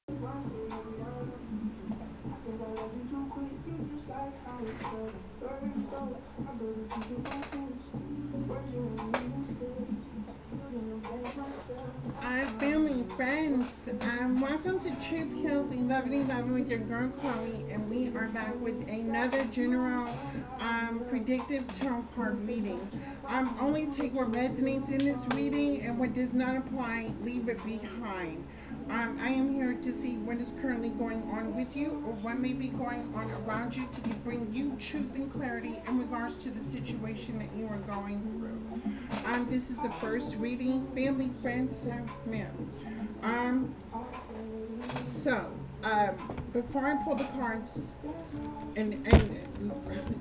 Hi, family and friends. Welcome to Truth Heals 11:11 with your girl Chloe, and we are back with another general predictive tarot card reading. Only take what resonates in this reading, and what does not apply, leave it behind. I am here to see what is currently going on with you, or what may be going on around you, to bring you truth and clarity in regards to the situation that you are going through. This is the first reading, family, friends, ma'am. Um, so, before I pull the cards and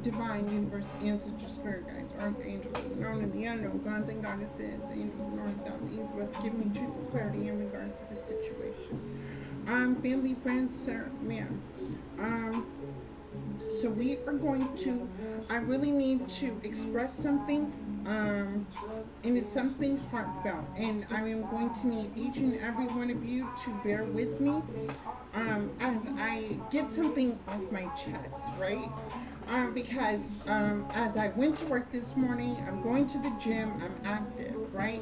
divine, universe, ancestral, spirit guides, archangels, known and the unknown, gods and goddesses, angels, north, south, east, west, give me truth and clarity in regard to the situation. Family, friends, sir, ma'am. So we are going to, I really need to express something, and it's something heartfelt, and I am going to need each and every one of you to bear with me, as I get something off my chest, right? Because as I went to work this morning, I'm going to the gym, I'm active, right?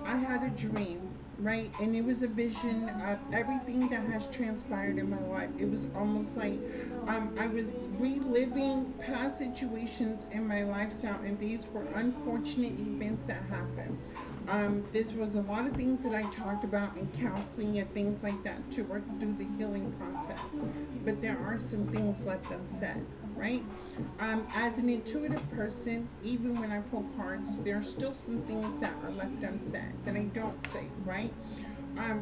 I had a dream, right? And it was a vision of everything that has transpired in my life. It was almost like I was reliving past situations in my lifestyle, and these were unfortunate events that happened. This was a lot of things that I talked about in counseling and things like that to work through the healing process. But there are some things left unsaid, right? As an intuitive person, even when I pull cards, there are still some things that are left unsaid that I don't say, right?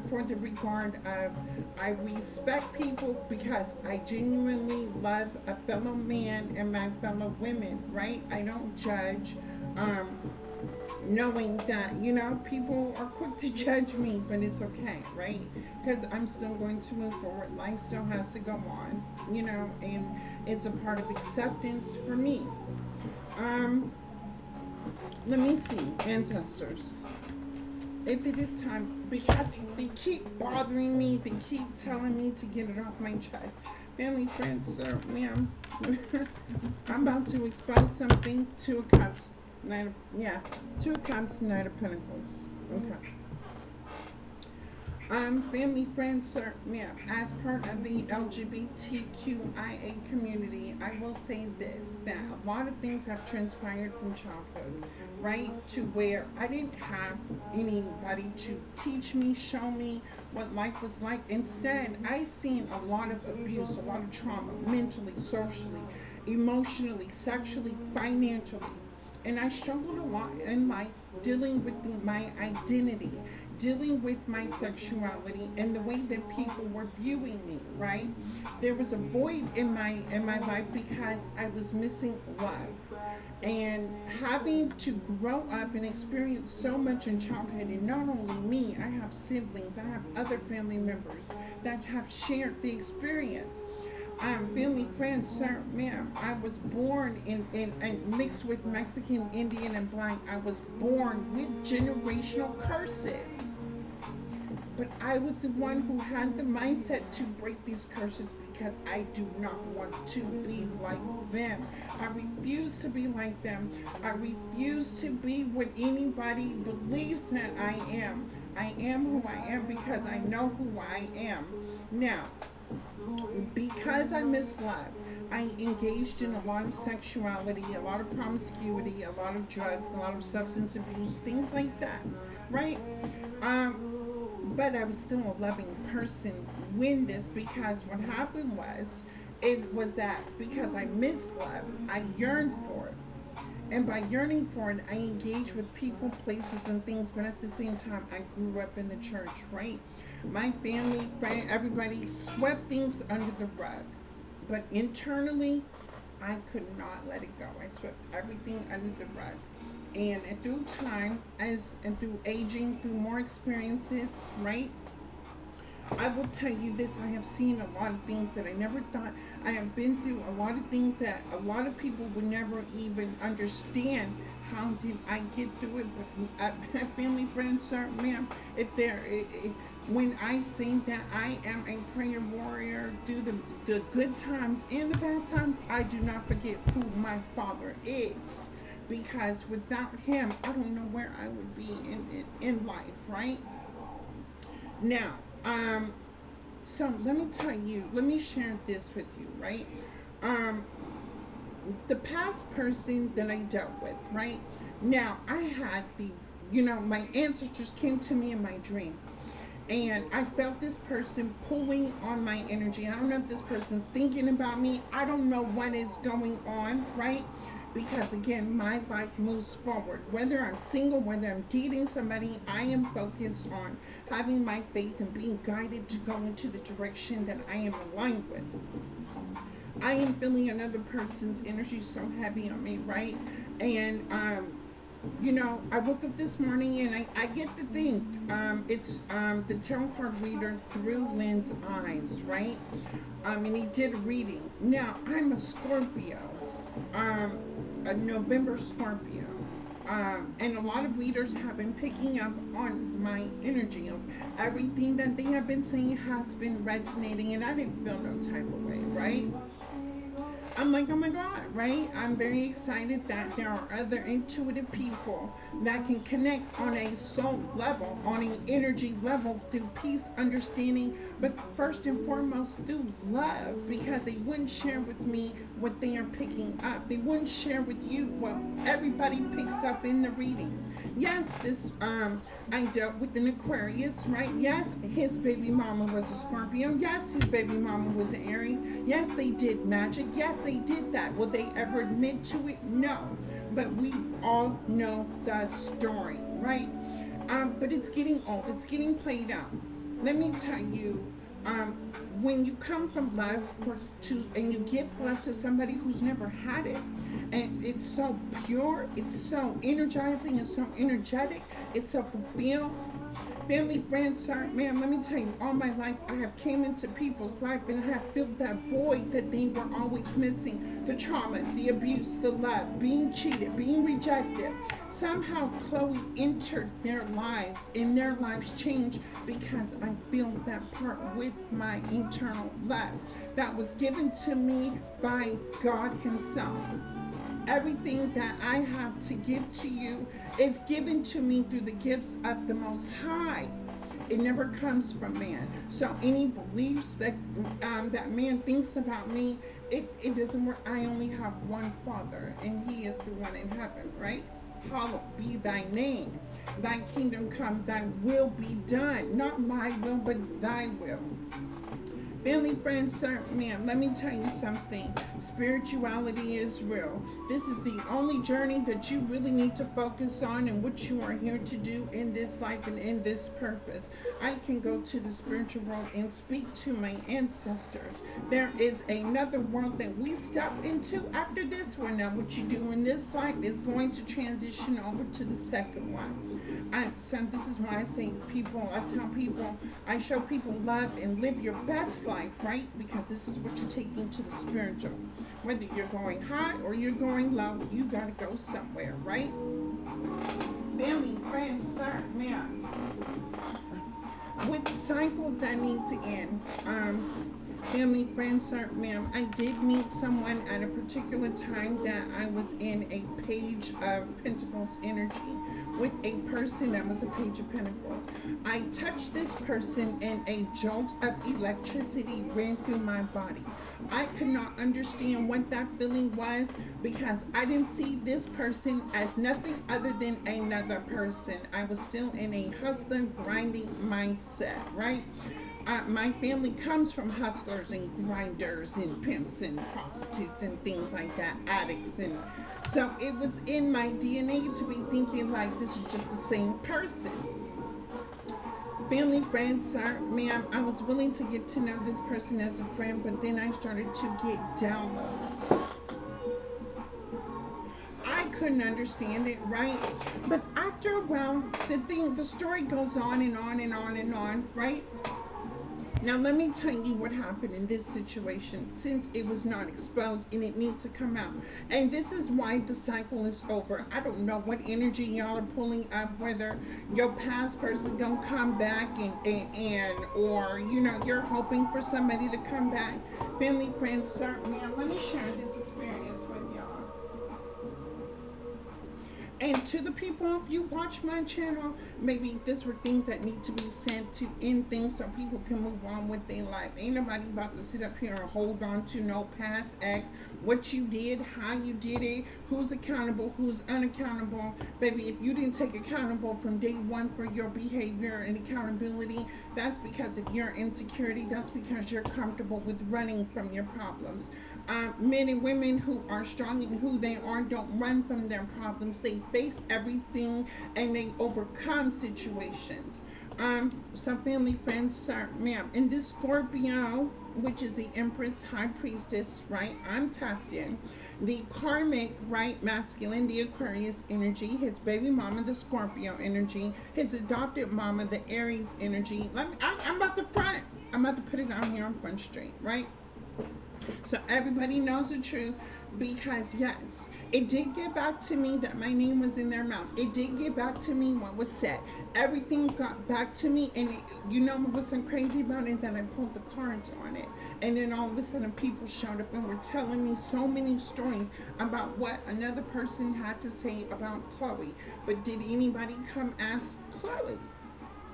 For the regard of, I respect people because I genuinely love a fellow man and my fellow women, right? I don't judge. Knowing that, people are quick to judge me, but it's okay, right? Because I'm still going to move forward. Life still has to go on, and it's a part of acceptance for me. Let me see, ancestors. If it is time, because they keep bothering me, they keep telling me to get it off my chest. Family, friends, sir, ma'am, I'm about to expose something. Two of Cups, Two of Cups, Knight of Pentacles. Okay. Family, friends, sir, ma'am, as part of the LGBTQIA community, I will say this, that a lot of things have transpired from childhood, right? To where I didn't have anybody to teach me, show me what life was like. Instead, I seen a lot of abuse, a lot of trauma, mentally, socially, emotionally, sexually, financially. And I struggled a lot in life dealing with my identity, dealing with my sexuality, and the way that people were viewing me, right? There was a void in my life because I was missing love. And having to grow up and experience so much in childhood, and not only me, I have siblings, I have other family members that have shared the experience. Family, friends, sir, ma'am, I was born in mixed with Mexican, Indian, and black. I was born with generational curses. But I was the one who had the mindset to break these curses because I do not want to be like them. I refuse to be like them. I refuse to be what anybody believes that I am. I am who I am because I know who I am. Now, because I miss love, I engaged in a lot of sexuality, a lot of promiscuity, a lot of drugs, a lot of substance abuse, things like that, right? But I was still a loving person when this, because what happened was, it was that because I missed love, I yearned for it. And by yearning for it, I engage with people, places, and things, but at the same time, I grew up in the church, right? My family, friend, everybody swept things under the rug. But internally, I could not let it go. I swept everything under the rug. And through time, and through aging, through more experiences, right? I will tell you this, I have seen a lot of things that I never thought. I have been through a lot of things that a lot of people would never even understand. How did I get through it? But family, friends, sir, ma'am, if there, when I say that I am a prayer warrior through the good times and the bad times, I do not forget who my father is. Because without him, I don't know where I would be in life, right? Now, so let me tell you, let me share this with you, right? Um, the past person that I dealt with, right? Now, I had my ancestors came to me in my dream, and I felt this person pulling on my energy. I don't know if this person's thinking about me. I don't know what is going on, right? Because again, my life moves forward. Whether I'm single, whether I'm dating somebody, I am focused on having my faith and being guided to go into the direction that I am aligned with. I am feeling another person's energy so heavy on me, right? And I woke up this morning and I get the thing. It's the tarot card reader through Lynn's eyes, right? And he did a reading. Now, I'm a Scorpio, um, a November Scorpio. And a lot of readers have been picking up on my energy. Everything that they have been saying has been resonating, and I didn't feel no type of way, right? I'm like, oh my God, right? I'm very excited that there are other intuitive people that can connect on a soul level, on an energy level, through peace, understanding, but first and foremost through love, because they wouldn't share with me what they are picking up. They wouldn't share with you what everybody picks up in the readings. Yes, I dealt with an Aquarius, right? Yes, his baby mama was a Scorpio. Yes, his baby mama was an Aries. Yes, they did magic. Yes, they did that. Will they ever admit to it? No. But we all know the story, right? But it's getting old. It's getting played out. Let me tell you, um, when you come from love and you give love to somebody who's never had it, and it's so pure, it's so energizing, it's so energetic, it's so fulfilled. Family, friends, sir, man, let me tell you, all my life I have came into people's life and I have filled that void that they were always missing. The trauma, the abuse, the love, being cheated, being rejected. Somehow Chloe entered their lives and their lives changed because I filled that part with my internal love that was given to me by God Himself. Everything that I have to give to you is given to me through the gifts of the Most High. It never comes from man. So any beliefs that man thinks about me, it doesn't work. I only have one Father, and He is the one in heaven, right? Hallowed be thy name. Thy kingdom come, thy will be done. Not my will, but thy will. Family, friends, sir, ma'am, let me tell you something. Spirituality is real. This is the only journey that you really need to focus on and what you are here to do in this life and in this purpose. I can go to the spiritual world and speak to my ancestors. There is another world that we step into after this one. Now, what you do in this life is going to transition over to the second one. So this is why I say I tell people, I show people love and live your best life, right? Because this is what you're taking to the spiritual. Whether you're going high or you're going low, you gotta go somewhere, right? Family, friends, sir, ma'am. With cycles that need to end, family, friends, sir, ma'am, I did meet someone at a particular time that I was in a Page of Pentacles energy with a person that was a Page of Pentacles. I touched this person and a jolt of electricity ran through my body. I could not understand what that feeling was because I didn't see this person as nothing other than another person. I was still in a hustler, grinding mindset, right? My family comes from hustlers and grinders and pimps and prostitutes and things like that, addicts, and so it was in my DNA to be thinking like this is just the same person. Family, friends, sir, ma'am, I was willing to get to know this person as a friend, but then I started to get downloads. I couldn't understand it, right? But after a while, the story goes on and on and on and on, right? Now, let me tell you what happened in this situation since it was not exposed and it needs to come out. And this is why the cycle is over. I don't know what energy y'all are pulling up, whether your past person gonna come back and or you're hoping for somebody to come back. Family, friends, sir, man, let me share this experience with y'all. And to the people, if you watch my channel, maybe these were things that need to be sent to end things so people can move on with their life. Ain't nobody about to sit up here and hold on to no past act, what you did, how you did it, who's accountable, who's unaccountable. Baby, if you didn't take accountable from day one for your behavior and accountability, that's because of your insecurity. That's because you're comfortable with running from your problems. Men and women who are strong in who they are don't run from their problems. They face everything and they overcome situations. So family, friends, sir, ma'am, in this Scorpio, which is the Empress High Priestess, right? I'm tapped in. The karmic, right, masculine, the Aquarius energy, his baby mama, the Scorpio energy, his adopted mama, the Aries energy. I'm about to front. I'm about to put it out here on Front Street, right? So everybody knows the truth, because yes, it did get back to me that my name was in their mouth. It did get back to me what was said. Everything got back to me, and what's so crazy about it is that I pulled the cards on it, and then all of a sudden people showed up and were telling me so many stories about what another person had to say about Chloe. But did anybody come ask Chloe?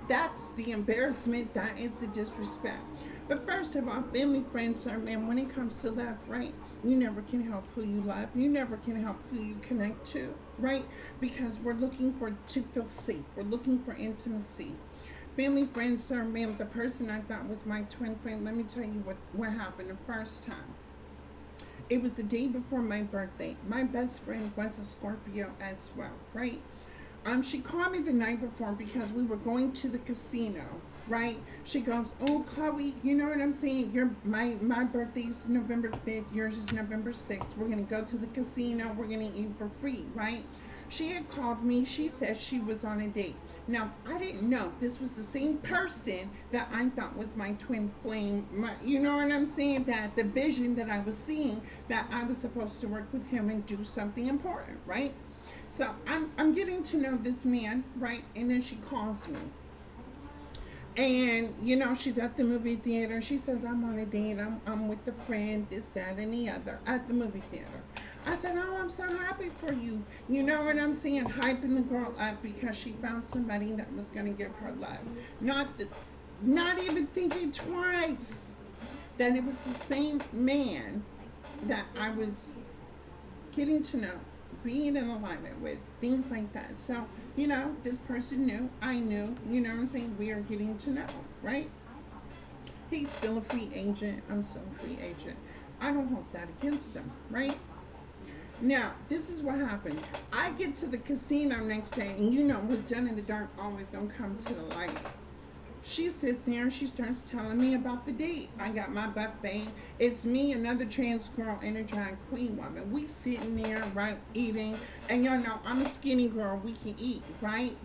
That's the embarrassment. That is the disrespect. But first of all, family, friends, sir, man, when it comes to love, right? You never can help who you love. You never can help who you connect to, right? Because we're looking to feel safe. We're looking for intimacy. Family, friends, sir, man, the person I thought was my twin flame, let me tell you what happened the first time. It was the day before my birthday. My best friend was a Scorpio as well, right? She called me the night before because we were going to the casino, right? She goes, "Oh, Chloe, you know what I'm saying? My birthday's November 5th, yours is November 6th. We're gonna go to the casino. We're gonna eat for free, right?" She had called me. She said she was on a date. Now, I didn't know this was the same person that I thought was my twin flame. You know what I'm saying? That the vision that I was seeing, that I was supposed to work with him and do something important, right? So I'm getting to know this man, right? And then she calls me. And, she's at the movie theater. She says, "I'm on a date. I'm with a friend, this, that, and the other at the movie theater." I said, "Oh, I'm so happy for you." You know what I'm saying? Hyping the girl up because she found somebody that was going to give her love. Not even thinking twice that it was the same man that I was getting to know, being in alignment with, things like that. So, this person knew, I knew, you know what I'm saying? We are getting to know, right? He's still a free agent. I'm still a free agent. I don't hold that against him, right? Now, this is what happened. I get to the casino next day, and what's done in the dark always gonna come to the light. She sits there and she starts telling me about the date. I got my buffet. It's me, another trans girl, and a drag queen woman. We sitting there, right, eating. And y'all know I'm a skinny girl. We can eat, right?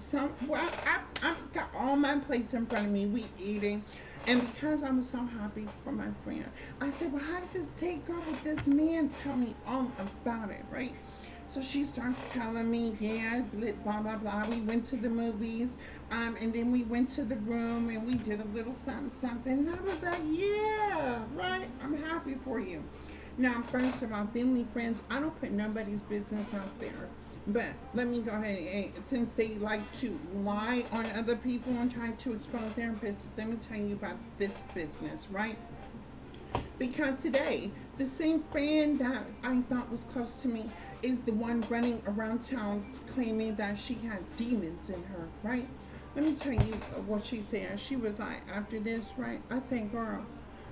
I've got all my plates in front of me. We eating. And because I was so happy for my friend, I said, "Well, how did this date go with this man? Tell me all about it," right? So she starts telling me, yeah, blah, blah, blah. We went to the movies, and then we went to the room, and we did a little something, something. And I was like, yeah, right, I'm happy for you. Now, first of all, family, friends, I don't put nobody's business out there. But let me go ahead and, since they like to lie on other people and try to expose their business, let me tell you about this business, right? Because today, the same friend that I thought was close to me is the one running around town claiming that she had demons in her, right? Let me tell you what she said. She was like, after this, right? I said, "Girl,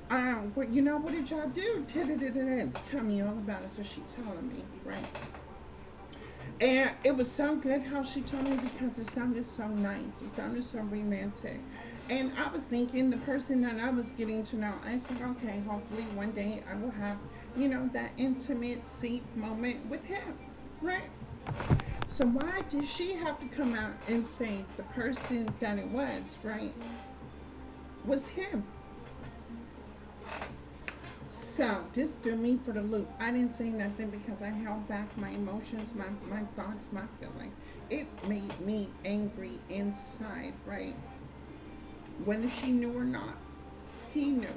what did y'all do? Tell me all about it." So she telling me, right? And it was so good how she told me because it sounded so nice. It sounded so romantic. And I was thinking the person that I was getting to know, I said, okay, hopefully one day I will have, that intimate, safe moment with him, right? So why did she have to come out and say the person that it was, right, was him? So this threw me for the loop. I didn't say nothing because I held back my emotions, my thoughts, my feelings. It made me angry inside, right? Whether she knew or not, he knew.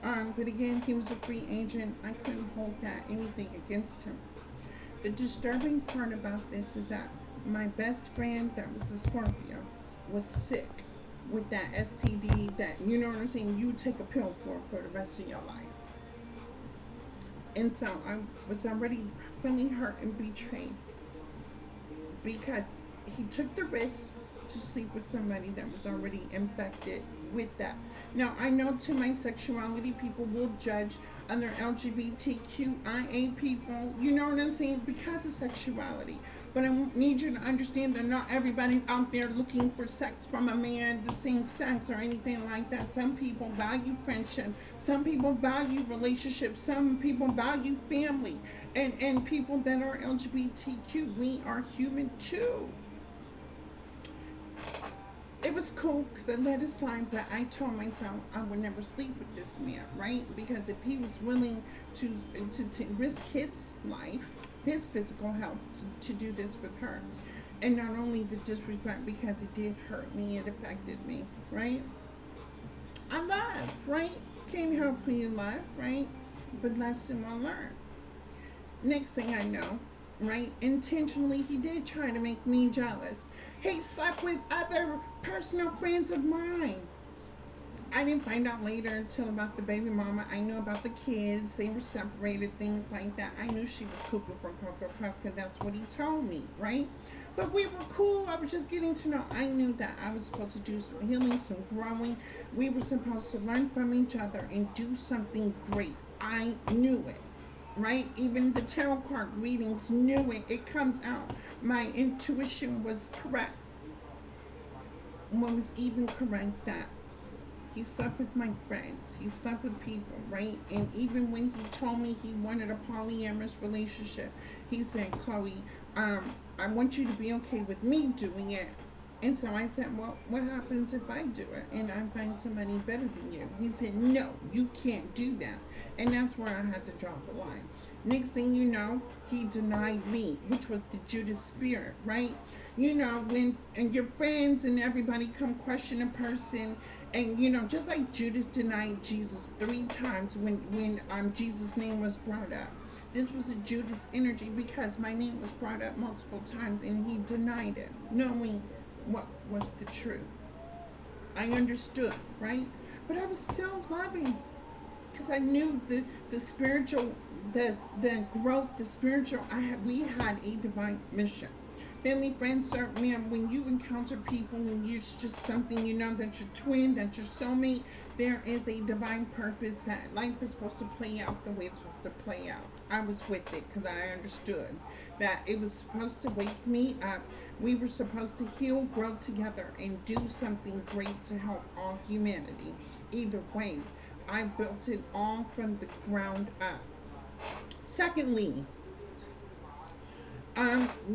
But again, he was a free agent. I couldn't hold that anything against him. The disturbing part about this is that my best friend, that was a Scorpio, was sick with that STD that, you know what I'm saying, you take a pill for the rest of your life. And so I was already feeling hurt and betrayed because he took the risk to sleep with somebody that was already infected with that. Now, I know to my sexuality, people will judge other LGBTQIA people, you know what I'm saying, because of sexuality. But I need you to understand that not everybody's out there looking for sex from a man, the same sex, or anything like that. Some people value friendship. Some people value relationships. Some people value family. And people that are LGBTQ, we are human too. It was cool because I let it slide, but I told myself I would never sleep with this man, right? Because if he was willing to risk his life, his physical health, to do this with her, and not only the disrespect, because it did hurt me, it affected me, right? I love, right? Can't help who you love, right? But lesson well learned. Next thing I know, right? Intentionally, he did try to make me jealous. He slept with other personal friends of mine. I didn't find out later until about the baby mama. I knew about the kids. They were separated, things like that. I knew she was cuckoo for Cocoa Puff because that's what he told me, right? But we were cool. I was just getting to know. I knew that I was supposed to do some healing, some growing. We were supposed to learn from each other and do something great. I knew it, right? Even the tarot card readings knew it. It comes out. My intuition was correct. What was even correct that he slept with my friends. He slept with people, right? And even when he told me he wanted a polyamorous relationship, he said, Chloe, I want you to be okay with me doing it. And so I said, well, what happens if I do it and I find somebody better than you? He said, no, you can't do that. And that's where I had to draw the line. Next thing you know, he denied me, which was the Judas spirit, right? You know, when and your friends and everybody come question a person, and you know, just like Judas denied Jesus 3 times when Jesus' name was brought up. This was a Judas energy because my name was brought up multiple times and he denied it, knowing what was the truth. I understood, right? But I was still loving because I knew the spiritual, the growth, the spiritual. We had a divine mission. Family, friends, man, when you encounter people and it's just something, you know, that you're twin, that you're soulmate, there is a divine purpose that life is supposed to play out the way it's supposed to play out. I was with it because I understood that it was supposed to wake me up. We were supposed to heal, grow together, and do something great to help all humanity. Either way, I built it all from the ground up. Secondly,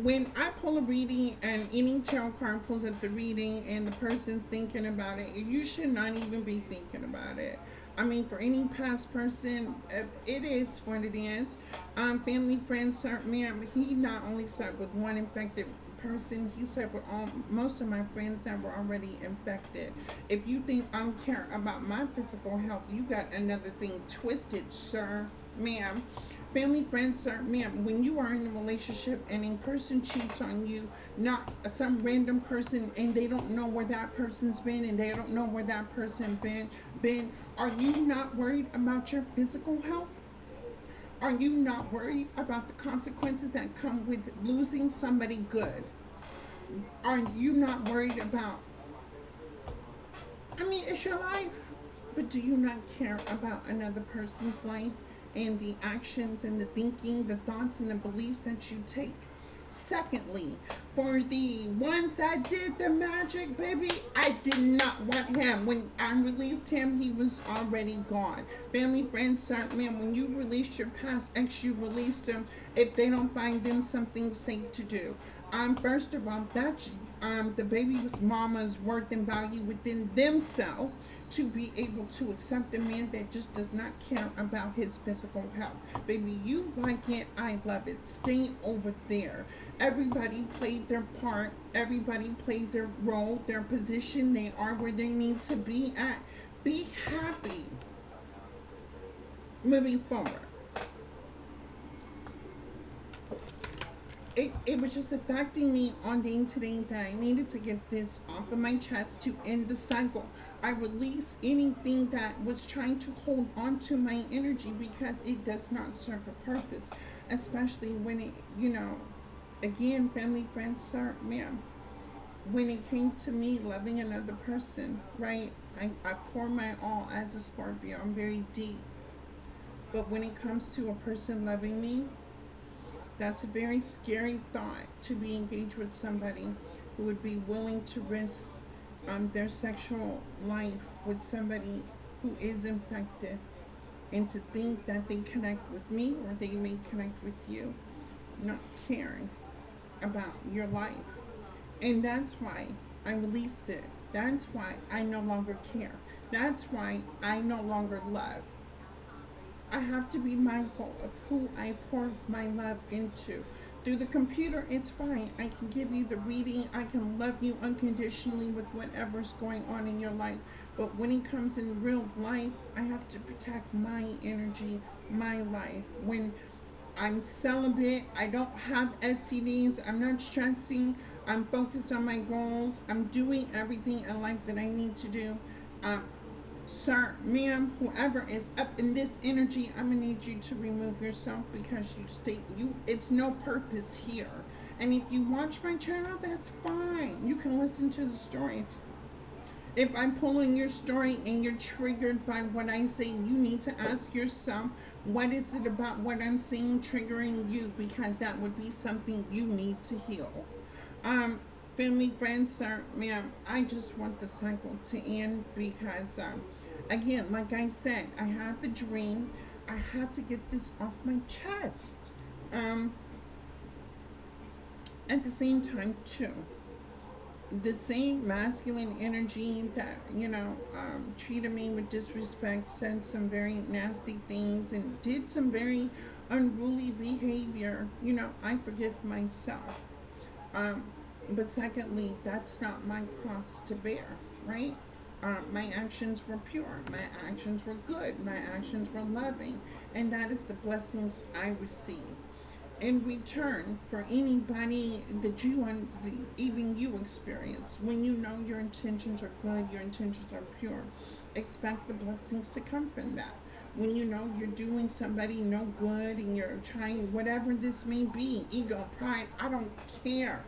when I pull a reading and any tarot card pulls up the reading and the person's thinking about it, you should not even be thinking about it. I mean, for any past person, it is what it is. Family, friends, certainly, he not only slept with one infected person, he slept with most of my friends that were already infected. If you think I don't care about my physical health, you got another thing twisted, sir, ma'am. Family, friends, sir, ma'am, when you are in a relationship and a person cheats on you, not some random person, and they don't know where that person's been and they don't know where that person been, are you not worried about your physical health? Are you not worried about the consequences that come with losing somebody good? Are you not worried about, I mean, it's your life, but do you not care about another person's life and the actions and the thinking, the thoughts and the beliefs that you take? Secondly, for the ones that did the magic, baby, I did not want him. When I released him, he was already gone. Family, friends, man, when you release your past ex, you released them if they don't find them something safe to do. First of all, that's the baby's mama's worth and value within themselves. to be able to accept a man that just does not care about his physical health. Baby, you like it, I love it. Stay over there. Everybody played their part. Everybody plays their role, their position. They are where they need to be at. Be happy moving forward. It was just affecting me on day to day that I needed to get this off of my chest to end the cycle. I release anything that was trying to hold on to my energy because it does not serve a purpose, especially when it, again, family, friends, sir, ma'am, when it came to me loving another person, right? I pour my all as a Scorpio. I'm very deep. But when it comes to a person loving me, that's a very scary thought, to be engaged with somebody who would be willing to risk their sexual life with somebody who is infected, and to think that they connect with me or they may connect with you, not caring about your life. And that's why I released it. That's why I no longer care. That's why I no longer love. I have to be mindful of who I pour my love into. Through the computer, it's fine. I can give you the reading. I can love you unconditionally with whatever's going on in your life. But when it comes in real life, I have to protect my energy, my life. When I'm celibate, I don't have STDs, I'm not stressing, I'm focused on my goals, I'm doing everything in life that I need to do. Um, Sir, ma'am, whoever is up in this energy, I'm gonna need you to remove yourself because it's no purpose here. And if you watch my channel, that's fine. You can listen to the story. If I'm pulling your story and you're triggered by what I say, you need to ask yourself, what is it about what I'm saying triggering you? Because that would be something you need to heal. Um, Family, friends, sir, ma'am, I just want the cycle to end because, again, like I said, I had the dream. I had to get this off my chest. Um, at the same time, too, the same masculine energy that treated me with disrespect, said some very nasty things, and did some very unruly behavior, I forgive myself. um, but secondly, that's not my cross to bear, right? My actions were pure, my actions were good, my actions were loving, and that is the blessings I receive in return for anybody that even you experience. When you know your intentions are good, your intentions are pure, expect the blessings to come from that. When you know you're doing somebody no good and you're trying, whatever this may be, ego, pride, I don't care.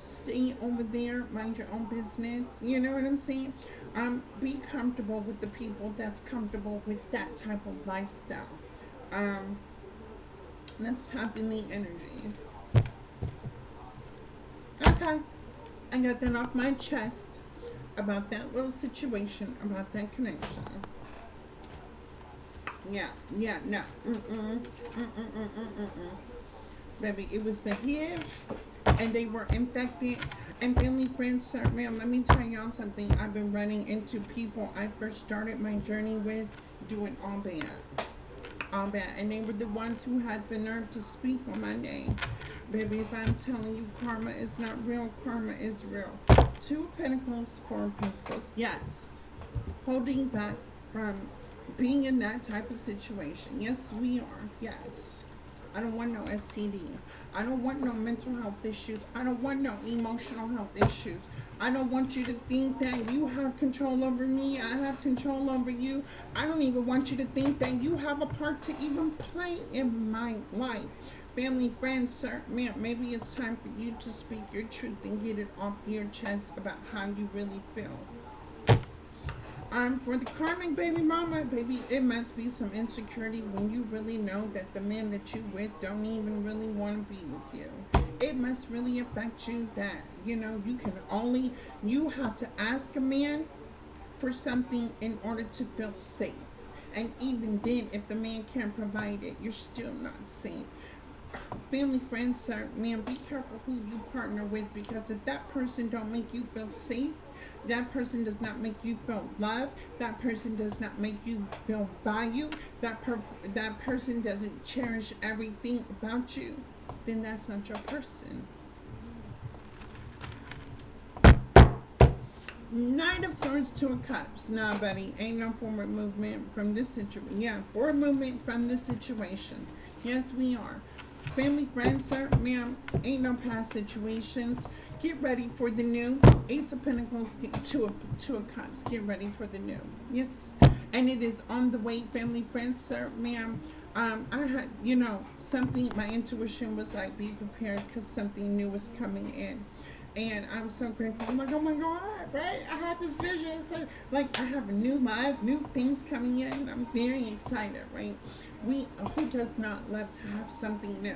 Stay over there, mind your own business. You know what I'm saying? Be comfortable with the people that's comfortable with that type of lifestyle. Um, let's tap in the energy. Okay, I got that off my chest about that little situation, about that connection. Yeah, no. Baby, it was the HIV, and they were infected. And family, friends, sir, ma'am, let me tell y'all something. I've been running into people I first started my journey with doing all bad. All bad. And they were the ones who had the nerve to speak on my name. Baby, if I'm telling you karma is not real, karma is real. Two of Pentacles, Four of Pentacles. Yes. Holding back from being in that type of situation. Yes, we are. Yes. I don't want no STD. I don't want no mental health issues. I don't want no emotional health issues. I don't want you to think that you have control over me. I have control over you. I don't even want you to think that you have a part to even play in my life. Family, friends, sir, ma'am, maybe it's time for you to speak your truth and get it off your chest about how you really feel. For the karmic baby mama, baby, it must be some insecurity when you really know that the men that you with don't even really want to be with you. It must really affect you that, you have to ask a man for something in order to feel safe. And even then, if the man can't provide it, you're still not safe. Family, friends, sir, man, be careful who you partner with, because if that person don't make you feel safe, That person does not make you feel loved. That person does not make you feel valued. That person doesn't cherish everything about you. Then that's not your person. Knight of Swords, Two of Cups. Nah, buddy, ain't no forward movement from this situation. Yeah, forward movement from this situation. Yes, we are. Family, friends, sir, ma'am, ain't no past situations. Get ready for the new. Ace of Pentacles, two of Cups. Get ready for the new. Yes, and it is on the way. Family, friends, sir, ma'am. I had, something. My intuition was like, be prepared because something new is coming in. And I was so grateful. I'm like, oh my God, right? I had this vision. So, like, I have a new life, new things coming in. I'm very excited, right? Who does not love to have something new?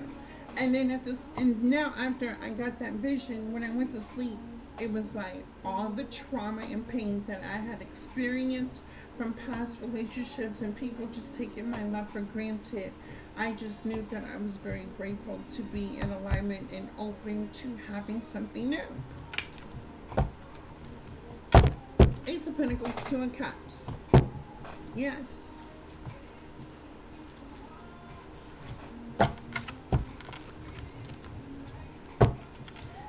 And then and now after I got that vision, when I went to sleep, it was like all the trauma and pain that I had experienced from past relationships and people just taking my love for granted. I just knew that I was very grateful to be in alignment and open to having something new. Ace of Pentacles, Two of Cups. Yes.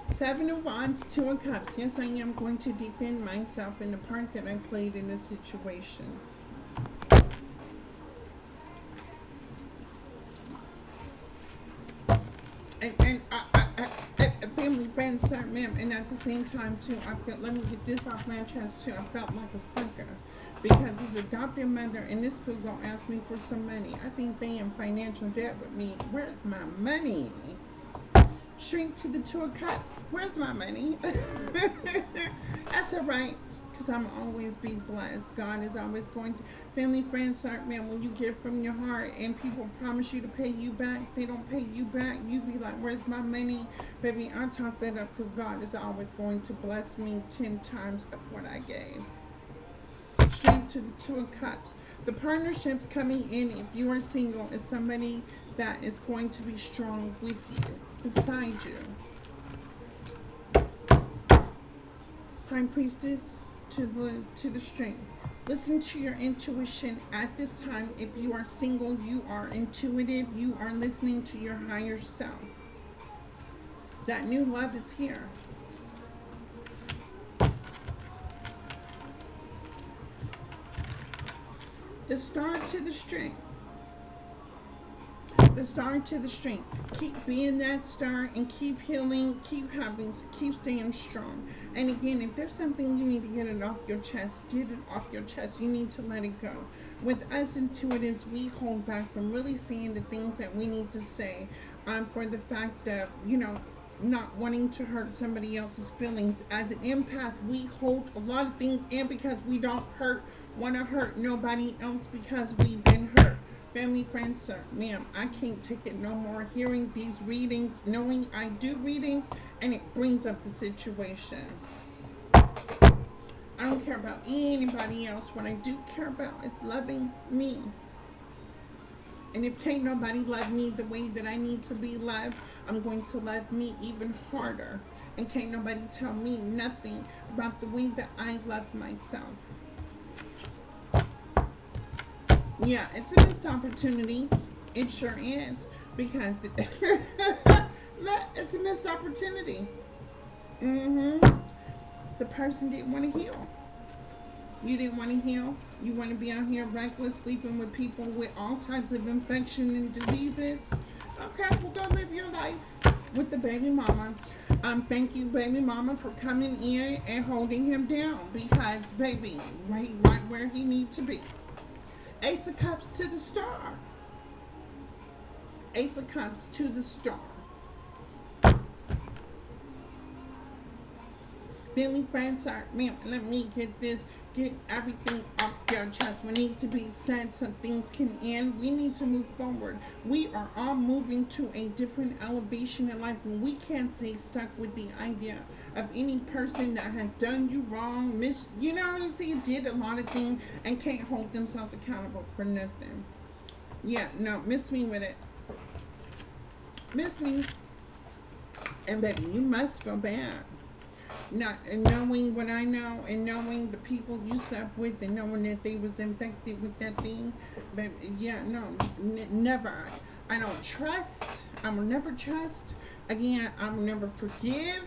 Seven of Wands, Two of Cups. Yes, I am going to defend myself in the part that I played in this situation. And family, friends, sir, ma'am, and at the same time too, I felt, let me get this off my chest too, I felt like a sucker because his adopted mother and this fool gonna ask me for some money. I think they in financial debt with me. Where's my money? Shrink to the Two of Cups. Where's my money? That's all right. Because I'm always be blessed. God is always going to. Family, friends, sir, man, when you give from your heart and people promise you to pay you back, they don't pay you back. You be like, where's my money? Baby, I talk that up because God is always going to bless me 10 times of what I gave. Straight to the Two of Cups. The partnerships coming in, if you are single, is somebody that is going to be strong with you, beside you. High Priestess, to the strength. Listen to your intuition at this time. If you are single, you are intuitive. You are listening to your higher self. That new love is here. The Star to the strength. The Star to the strength. Keep being that star and keep healing, keep staying strong. And again, if there's something you need to get it off your chest, get it off your chest. You need to let it go. With us intuitives, we hold back from really saying the things that we need to say for the fact of, not wanting to hurt somebody else's feelings. As an empath, we hold a lot of things in because we don't want to hurt nobody else because we've been hurt. Family, friends, sir, ma'am, I can't take it no more. Hearing these readings, knowing I do readings, and it brings up the situation. I don't care about anybody else. What I do care about is loving me. And if can't nobody love me the way that I need to be loved, I'm going to love me even harder. And can't nobody tell me nothing about the way that I love myself. Yeah, it's a missed opportunity. It sure is. Because it's a missed opportunity. The person didn't want to heal. You didn't want to heal. You want to be out here reckless, sleeping with people with all types of infection and diseases. Okay, well, go live your life with the baby mama. Thank you, baby mama, for coming in and holding him down because, baby, right where he needs to be. Ace of Cups to the Star. Ace of Cups to the Star. Family, friends, ma'am, let me get everything off your chest. We need to be said so things can end. We need to move forward. We are all moving to a different elevation in life. We can't stay stuck with the idea of any person that has done you wrong, you know what I'm saying, did a lot of things and can't hold themselves accountable for nothing. Yeah, no, miss me with it. Miss me. And baby, you must feel bad. Not and knowing what I know and knowing the people you slept with and knowing that they was infected with that thing. But yeah, no, never. I don't trust. I will never trust. Again, I will never forgive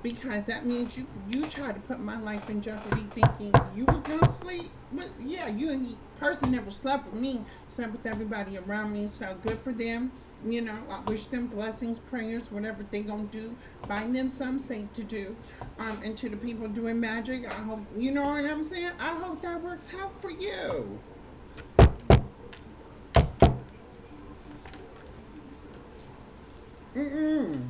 because that means you try to put my life in jeopardy thinking you was gonna sleep. But yeah, you and the person never slept with me, slept with everybody around me, so good for them. You know, I wish them blessings, prayers, whatever they gonna do. Find them some safe to do. And to the people doing magic, I hope you know what I'm saying. I hope that works out for you. Mm-mm.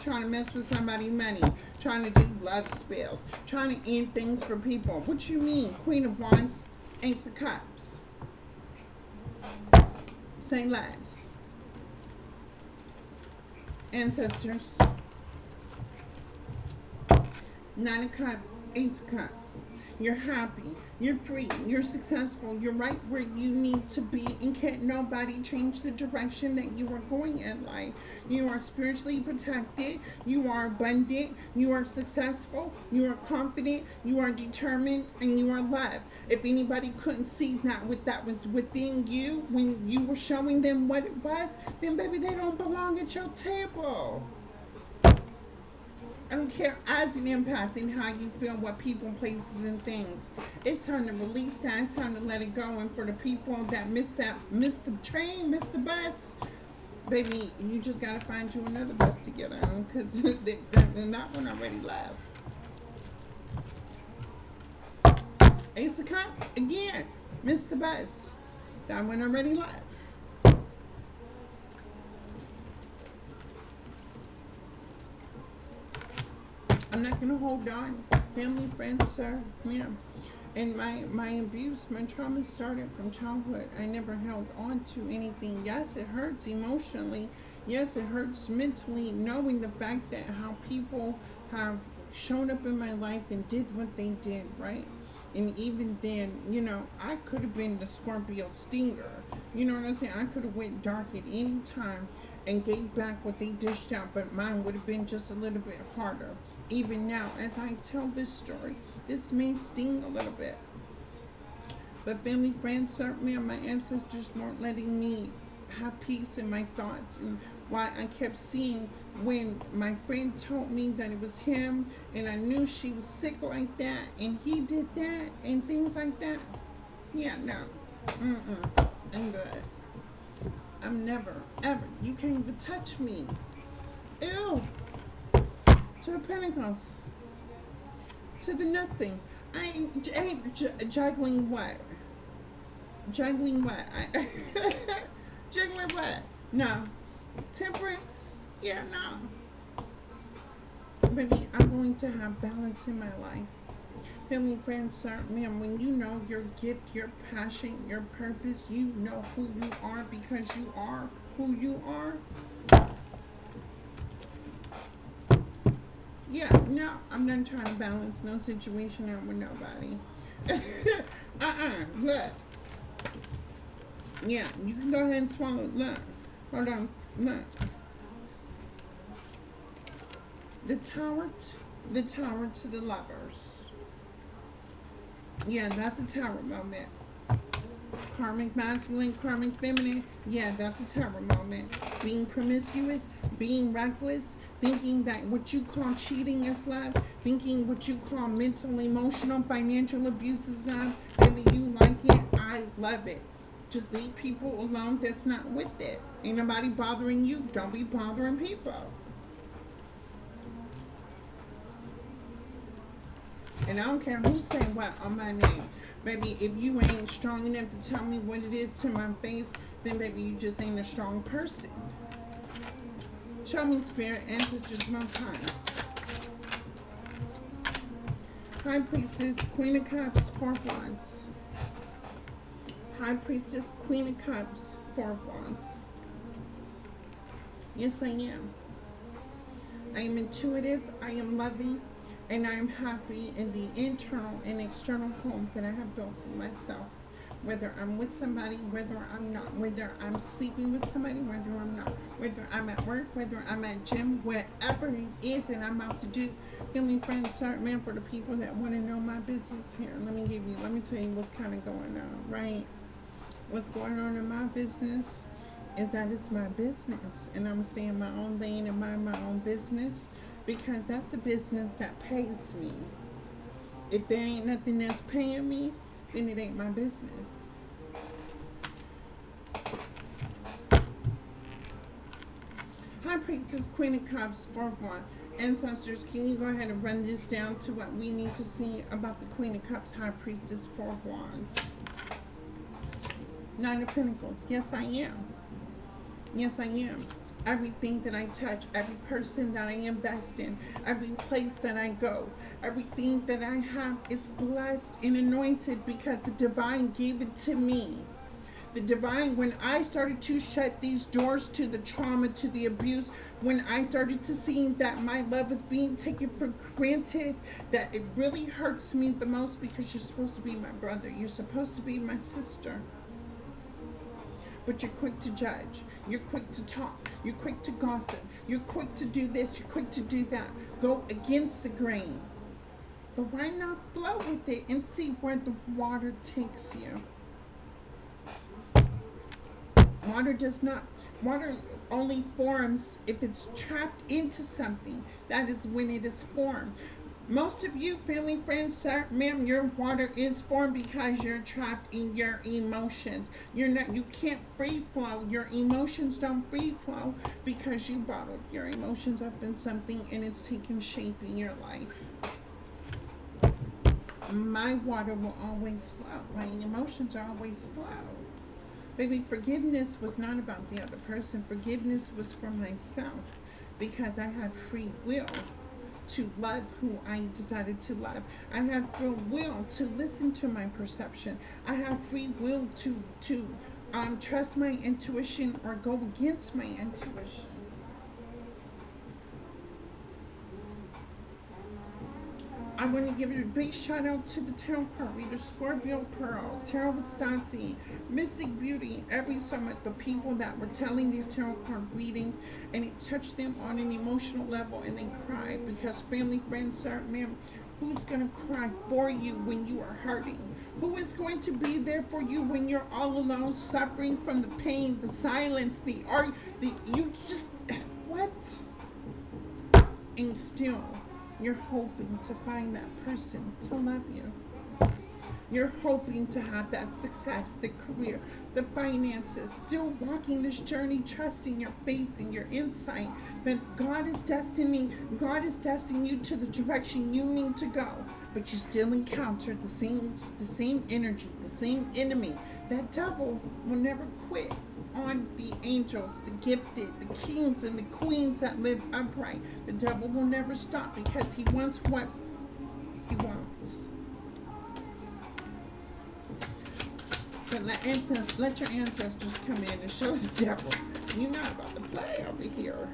Trying to mess with somebody's money, trying to do love spells, trying to end things for people. What you mean? Queen of Wands, Ace of Cups. Say less. Ancestors, Nine of Cups, Ace of Cups. You're happy, you're free, you're successful, you're right where you need to be, and can't nobody change the direction that you are going in life. You are spiritually protected, you are abundant, you are successful, you are confident, you are determined, and you are loved. If anybody couldn't see that what that was within you when you were showing them what it was, then baby, they don't belong at your table. I don't care as an empath and how you feel what people, places, and things. It's time to release that. It's time to let it go. And for the people that missed the train, missed the bus, baby, you just gotta find you another bus to get on because that one already left. Ace of Cups again, missed the bus. That one already left. I'm not gonna hold on. Family, friends, sir, yeah. And my abuse, my trauma started from childhood. I never held on to anything. Yes, it hurts emotionally. Yes, it hurts mentally, knowing the fact that how people have shown up in my life and did what they did, right? And even then, you know, I could have been the Scorpio stinger. You know what I'm saying? I could have went dark at any time and gave back what they dished out, but mine would have been just a little bit harder. Even now, as I tell this story, this may sting a little bit. But family, friends, certainly my ancestors weren't letting me have peace in my thoughts. And why I kept seeing when my friend told me that it was him and I knew she was sick like that and he did that and things like that. Yeah, no. Mm-mm. I'm good. I'm never, ever. You can't even touch me. Ew. To a Pentecost. To the nothing. I ain't juggling what? Juggling what? Juggling what? No. Temperance? Yeah, no. Baby, I'm going to have balance in my life. Family, friends, sir, ma'am, when you know your gift, your passion, your purpose, you know who you are because you are who you are. Yeah, no, I'm not trying to balance no situation out with nobody. Look. Yeah, you can go ahead and swallow. Look. Hold on. Look. The tower to the lovers. Yeah, that's a tower moment. Karmic masculine, karmic feminine. Yeah, that's a tower moment. Being promiscuous, being reckless, thinking that what you call cheating is love, thinking what you call mental, emotional, financial abuse is love. Baby, you like it, I love it. Just leave people alone that's not with it. Ain't nobody bothering you. Don't be bothering people. And I don't care who say what on my name. Baby, if you ain't strong enough to tell me what it is to my face, then baby, you just ain't a strong person. Show me spirit, ancestors most high. High priestess, queen of cups, four of wands. High priestess, queen of cups, four of wands. Yes, I am. I am intuitive, I am loving, and I am happy in the internal and external home that I have built for myself. whether I'm with somebody, whether I'm not, whether I'm sleeping with somebody, whether I'm not, whether I'm at work, whether I'm at gym, whatever it is that I'm about to do. Feeling friends, start man, for the people that want to know my business here. Let me tell you what's kind of going on, right? What's going on in my business is that it's my business, and I'm gonna stay in my own lane and mind my own business because that's the business that pays me. If there ain't nothing that's paying me, then it ain't my business. High Priestess, Queen of Cups, 4-1. Ancestors, can you go ahead and run this down to what we need to see about the Queen of Cups, High Priestess, 4 Wands? Nine of Pentacles. Yes, I am. Yes, I am. Everything that I touch, every person that I invest in, every place that I go, everything that I have is blessed and anointed because the divine gave it to me. The divine, when I started to shut these doors to the trauma, to the abuse, when I started to see that my love is being taken for granted, that it really hurts me the most because you're supposed to be my brother, you're supposed to be my sister. But you're quick to judge, you're quick to talk, you're quick to gossip, you're quick to do this, you're quick to do that. Go against the grain. But why not flow with it and see where the water takes you? Water only forms if it's trapped into something. That is when it is formed. Most of you, family, friends, sir, ma'am, your water is formed because you're trapped in your emotions. You can't free flow. Your emotions don't free flow because you bottled your emotions up in something and it's taken shape in your life. My water will always flow. My emotions are always flow. Baby, forgiveness was not about the other person. Forgiveness was for myself because I had free will to love who I decided to love. I had free will to listen to my perception. I had free will to trust my intuition or go against my intuition. I want to give a big shout out to the tarot card reader, Scorpio Pearl, Tarot with Stassi, Mystic Beauty, every summit, the people that were telling these tarot card readings, and it touched them on an emotional level and they cried because family, friends, sir, ma'am, who's going to cry for you when you are hurting? Who is going to be there for you when you're all alone, suffering from the pain, the silence, you just, what? And still, you're hoping to find that person to love you. You're hoping to have that success, the career, the finances, still walking this journey, trusting your faith and your insight that God is destining you to the direction you need to go. But you still encounter the same energy, the same enemy. That devil will never quit on the angels, the gifted, the kings and the queens that live upright. The devil will never stop because he wants what he wants. But let your ancestors come in and show the devil you're not about to play over here.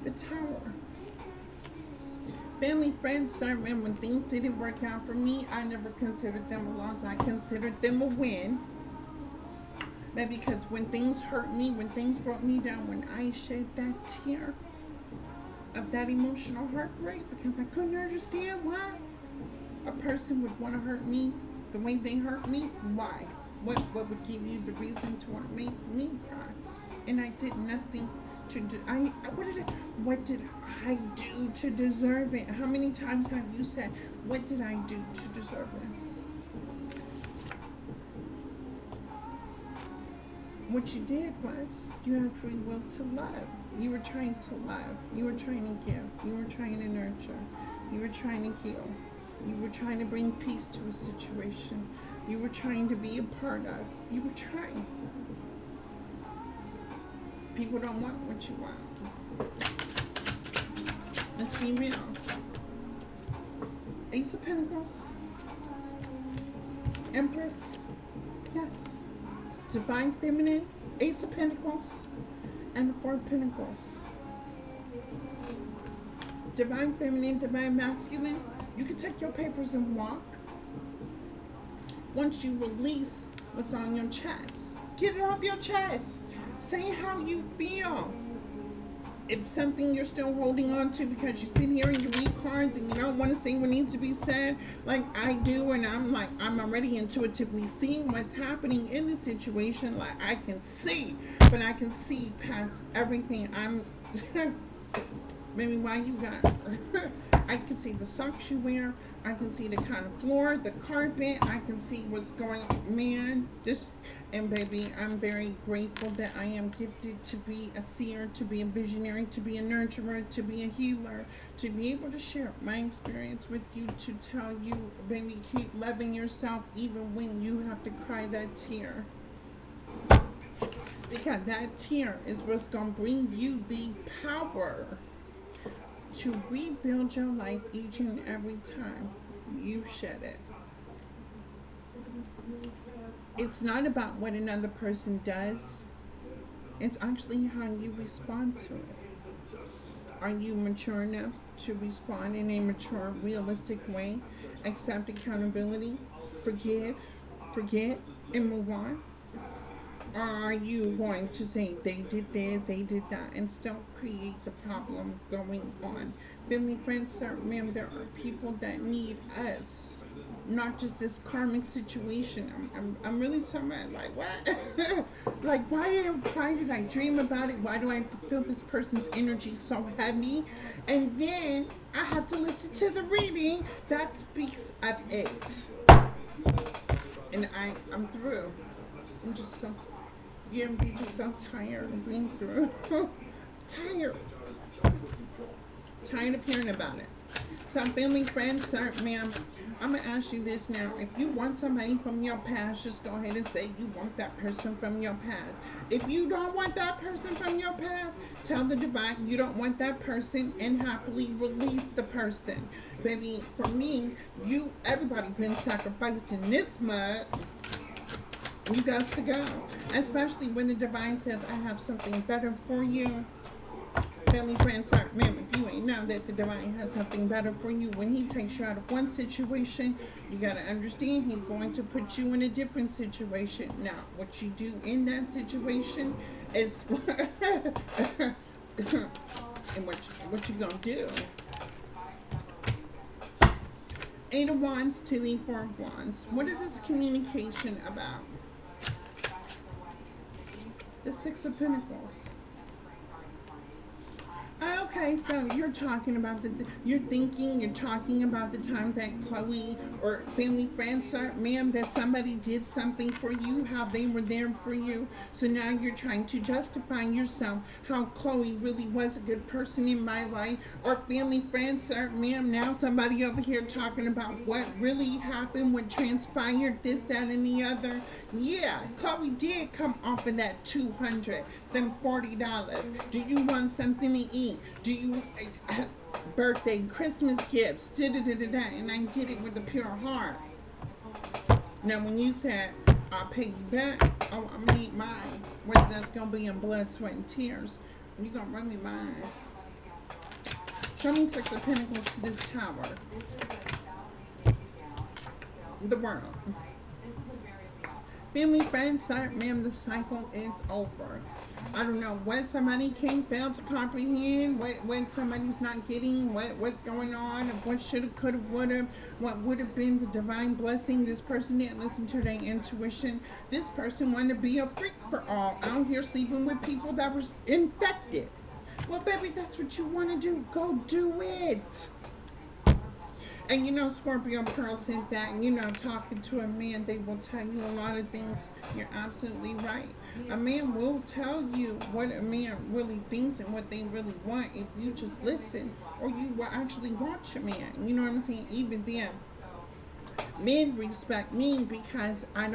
The Tower. Family, friends, servant, when things didn't work out for me, I never considered them a loss. I considered them a win. But because when things hurt me, when things brought me down, when I shed that tear of that emotional heartbreak, because I couldn't understand why a person would want to hurt me the way they hurt me. Why? What would give you the reason to want to make me cry? And I did nothing to do. What did I do to deserve it? How many times have you said, what did I do to deserve this? What you did was you had free will to love. You were trying to love. You were trying to give. You were trying to nurture. You were trying to heal. You were trying to bring peace to a situation. You were trying to be a part of. You were trying. People don't want what you want. Let's be real. Ace of Pentacles. Empress. Yes. Divine Feminine. Ace of Pentacles. And the Four of Pentacles. Divine Feminine, Divine Masculine. You can take your papers and walk. Once you release what's on your chest, get it off your chest. Say how you feel. If something you're still holding on to because you sit here and you read cards and you don't want to say what needs to be said, like I do, and I'm already intuitively seeing what's happening in the situation. Like I can see, but I can see past everything. I'm maybe why you got I can see the socks you wear, I can see the kind of floor, the carpet, I can see what's going on. Man, just and baby, I'm very grateful that I am gifted to be a seer, to be a visionary, to be a nurturer, to be a healer, to be able to share my experience with you, to tell you, baby, keep loving yourself even when you have to cry that tear. Because that tear is what's going to bring you the power to rebuild your life each and every time you shed it. It's not about what another person does, it's actually how you respond to it. Are you mature enough to respond in a mature, realistic way, accept accountability, forgive, forget, and move on? Or are you going to say they did this, they did that, and still create the problem going on? Family, friends, remember there are people that need us, not just this karmic situation. I'm really so mad. Like what? Like why did I dream about it? Why do I feel this person's energy so heavy? And then I have to listen to the reading that speaks of it. And I'm through. I'm just so I'm just so tired of being through. tired. Tired of hearing about it. So family, friends, sir, ma'am, I'm gonna ask you this now. If you want somebody from your past, just go ahead and say you want that person from your past. If you don't want that person from your past, tell the divine you don't want that person and happily release the person. Baby, for me, everybody been sacrificed in this mud. You got to go. Especially when the divine says, I have something better for you. Family, friends, heart, remember, if you ain't know that the divine has something better for you, when he takes you out of one situation, you got to understand he's going to put you in a different situation. Now, what you do in that situation is and what you going to do. Eight of Wands, to the Four of Wands. What is this communication about? The Six of Pentacles. Okay, so you're talking about you're talking about the time that Chloe or family friends, ma'am, that somebody did something for you, how they were there for you. So now you're trying to justify yourself, how Chloe really was a good person in my life. Or family friends, ma'am, now somebody over here talking about what really happened, what transpired, this, that, and the other. Yeah, Chloe did come off of that $200, them $40. Do you want something to eat? Do you birthday, Christmas gifts, and I did it with a pure heart. Now, when you said I'll pay you back, oh, I'm gonna need mine. Whether that's gonna be in blood, sweat, and tears, you're gonna run me mine. Show me Six of Pentacles to this tower. The world. Family, friends, ma'am, the cycle is over. I don't know what somebody can't fail to comprehend, what somebody's not getting, what's going on, what should have, could have, would have, what would have been the divine blessing. This person didn't listen to their intuition. This person wanted to be a freak for all, out here sleeping with people that were infected. Well, baby, that's what you want to do. Go do it. And Scorpio Pearl said that, talking to a man, they will tell you a lot of things. You're absolutely right. A man will tell you what a man really thinks and what they really want if you just listen, or you will actually watch a man. You know what I'm saying? Even then, men respect me because I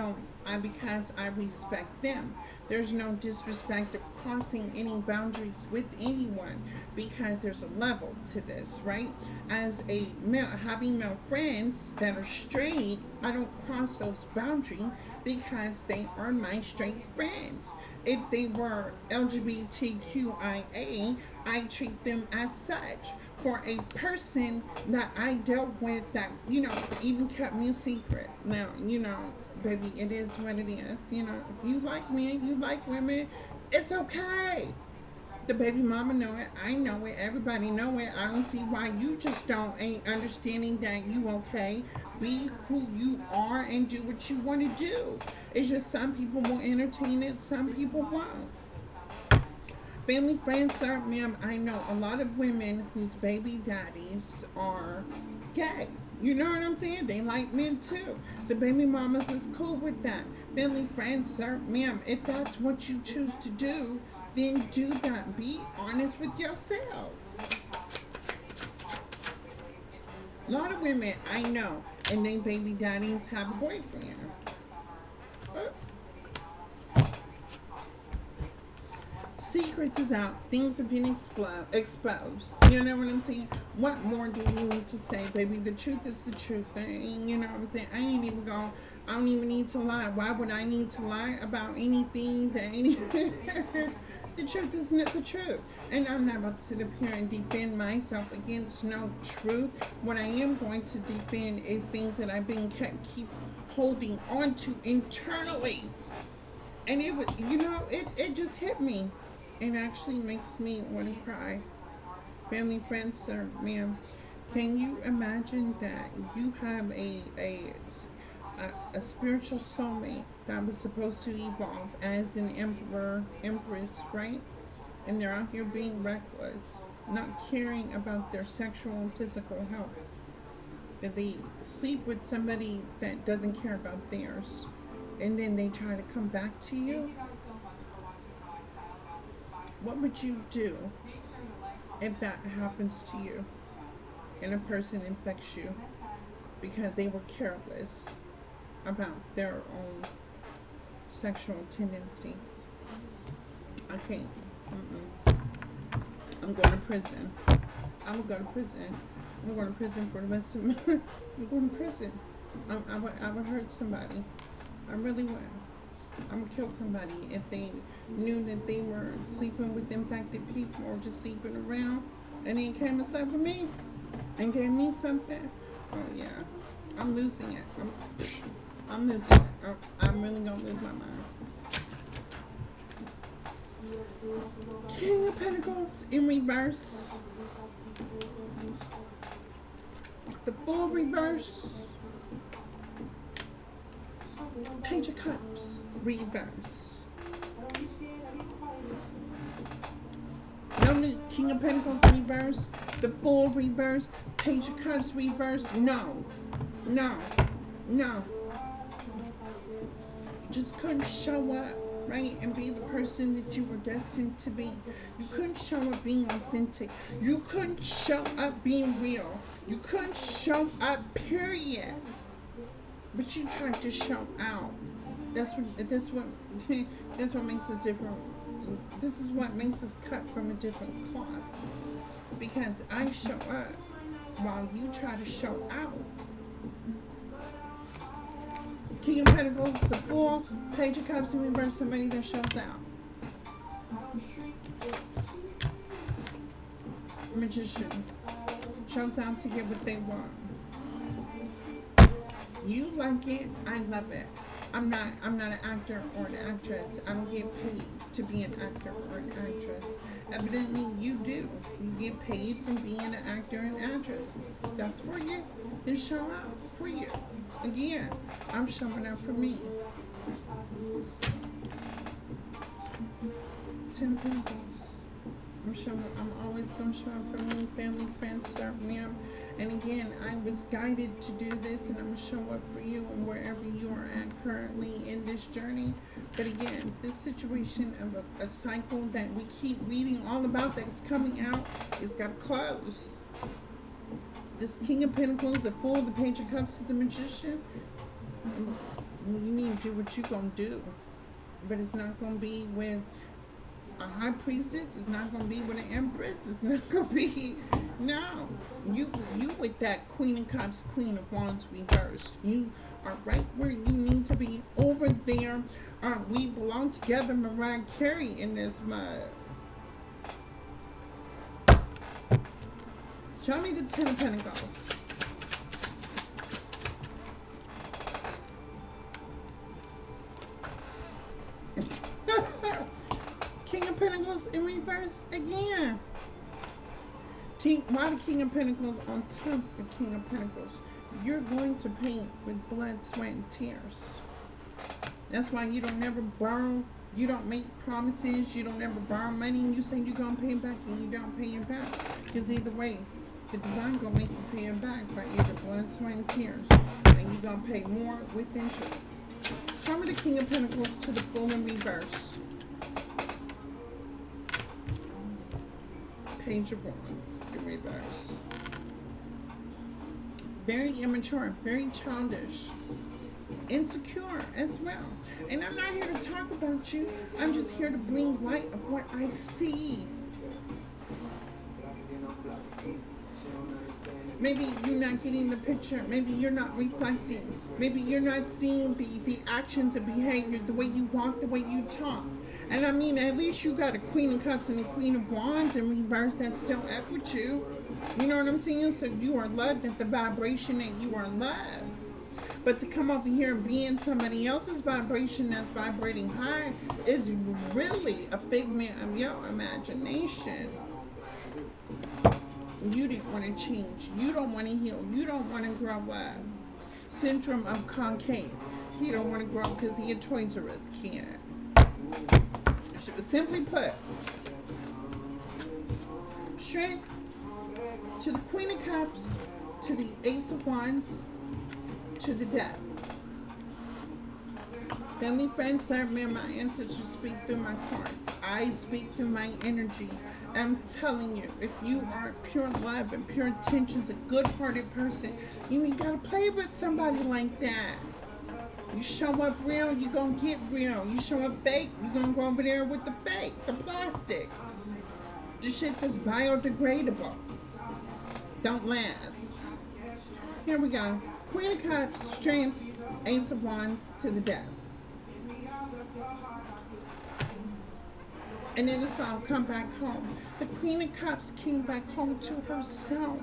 respect them. There's no disrespect of crossing any boundaries with anyone because there's a level to this, right? As a male, having male friends that are straight, I don't cross those boundaries because they are my straight friends. If they were LGBTQIA, I treat them as such. for a person that I dealt with that, even kept me a secret. Now, baby, it is what it is. If you like men, you like women, it's okay. The baby mama know it. I know it. Everybody know it. I don't see why you just don't ain't understanding that you okay. Be who you are and do what you want to do. It's just some people will entertain it, some people won't. Family, friends, sir, ma'am, I know a lot of women whose baby daddies are gay. You know what I'm saying? They like men too. The baby mamas is cool with that. Family, friends, sir, ma'am, if that's what you choose to do, then do that. Be honest with yourself. A lot of women I know and they baby daddies have a boyfriend. Secrets is out. Things have been exposed. You know what I'm saying? What more do you need to say, baby? The truth is the truth. You know what I'm saying? I ain't even going. I don't even need to lie. Why would I need to lie about anything that any? The truth is not the truth, and I'm not about to sit up here and defend myself against no truth. What I am going to defend is things that I've been keep holding on to internally, and it just hit me. It actually makes me want to cry. Family, friends, sir, ma'am, can you imagine that you have a spiritual soulmate that was supposed to evolve as an emperor, empress, right? And they're out here being reckless, not caring about their sexual and physical health. That they sleep with somebody that doesn't care about theirs, and then they try to come back to you. What would you do if that happens to you and a person infects you because they were careless about their own sexual tendencies? I can't. I'm going to prison. I'm going to prison. I'm going to prison for the rest of my I'm going to prison. I would hurt somebody. I really would. I'm going to kill somebody if they knew that they were sleeping with infected people or just sleeping around and then came and slept with me and gave me something. Oh, yeah. I'm losing it. I'm losing it. I'm really going to lose my mind. King of Pentacles in reverse. The full reverse. Page of Cups reverse. No new King of Pentacles reverse. The full reverse. Page of Cups reverse. No. No. No. You just couldn't show up, right, and be the person that you were destined to be. You couldn't show up being authentic. You couldn't show up being real. You couldn't show up, period. But you tried to show out. That's what makes us different. This is what makes us cut from a different cloth. Because I show up while you try to show out. King of Pentacles, the Fool, Page of Cups in reverse, somebody that shows out. Magician shows out to get what they want. You like it, I love it. I'm not an actor or an actress. I don't get paid to be an actor or an actress. Evidently you do. You get paid from being an actor and actress. That's for you. Then show out for you. Again, I'm showing out for me. 10 Pentacles. I'm always going to show up for me, family, friends, serve me. And again, I was guided to do this, and I'm going to show up for you and wherever you are at currently in this journey. But again, this situation of a cycle that we keep reading all about that's coming out, it's got to close. This King of Pentacles, the Fool, the Page of Cups, the Magician. You need to do what you're going to do. But it's not going to be with a high priestess. It's not going to be with an empress. It's not going to be, no. You with that Queen of Cups, Queen of Wands reversed. You are right where you need to be, over there. We belong together, Mariah Carey, in this mud. Show me the Ten of Pentacles. King of Pentacles in reverse again. Why the King of Pentacles on top of the King of Pentacles? You're going to pay with blood, sweat, and tears. That's why you don't never borrow. You don't make promises. You don't ever borrow money. And you say you're going to pay it back and you don't pay it back. Because either way, the divine going to make you pay it back by either blood, sweat, and tears. And you're going to pay more with interest. Show me the King of Pentacles to the Fool in reverse. Page of Wands in reverse. Very immature, very childish, insecure as well. And I'm not here to talk about you. I'm just here to bring light of what I see. Maybe you're not getting the picture. Maybe you're not reflecting. Maybe you're not seeing the actions and behavior, the way you walk, the way you talk. And I mean, at least you got a Queen of Cups and a Queen of Wands in reverse that's still up with you. You know what I'm saying? So you are loved at the vibration that you are loved. But to come over here and be in somebody else's vibration that's vibrating high is really a figment of your imagination. You didn't want to change. You don't want to heal. You don't want to grow up. Syndrome of concave. He don't want to grow up because he a Toys R Us kid. Simply put, strength to the Queen of Cups, to the Ace of Wands, to the Death. Family, friends, serve me, my ancestors speak through my cards. I speak through my energy. I'm telling you, if you are pure love and pure intentions, a good-hearted person, you ain't gotta play with somebody like that. You show up real, you're going to get real. You show up fake, you're going to go over there with the fake, the plastics. The shit that's biodegradable. Don't last. Here we go. Queen of Cups, Strength, Ace of Wands to the Death. And then it's all come back home. The Queen of Cups came back home to herself.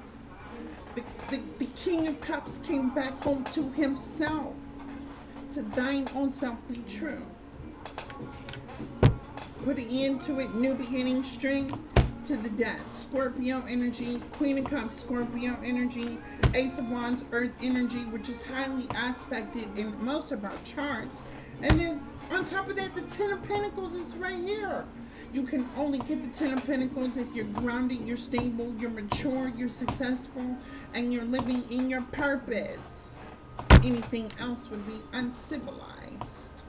The King of Cups came back home to himself. To thine own self be true. Put an end to it, new beginning, strength to the Death. Scorpio energy, Queen of Cups, Scorpio energy, Ace of Wands, Earth energy, which is highly aspected in most of our charts. And then on top of that, the Ten of Pentacles is right here. You can only get the Ten of Pentacles if you're grounded, you're stable, you're mature, you're successful, and you're living in your purpose. Anything else would be uncivilized.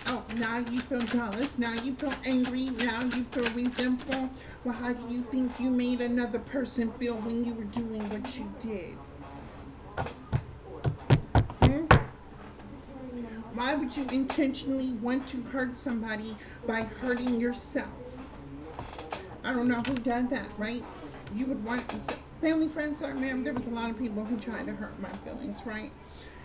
Oh, now you feel jealous. Now you feel angry. Now you feel resentful. Well, how do you think you made another person feel when you were doing what you did? Why would you intentionally want to hurt somebody by hurting yourself? I don't know who did that, right? You would want... Family, friends, ma'am, there was a lot of people who tried to hurt my feelings, right?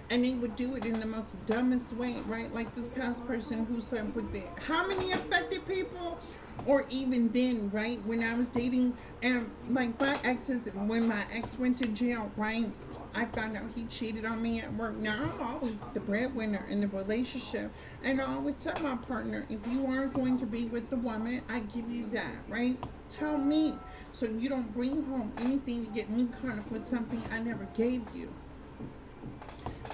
And they would do it in the most dumbest way, right? Like this past person who said with it. How many affected people? Or even then, right? When I was dating, and like my exes, when my ex went to jail, right? I found out he cheated on me at work. Now, I'm always the breadwinner in the relationship. And I always tell my partner, if you aren't going to be with the woman, I give you that, right? Tell me. So you don't bring home anything to get me caught up with something I never gave you.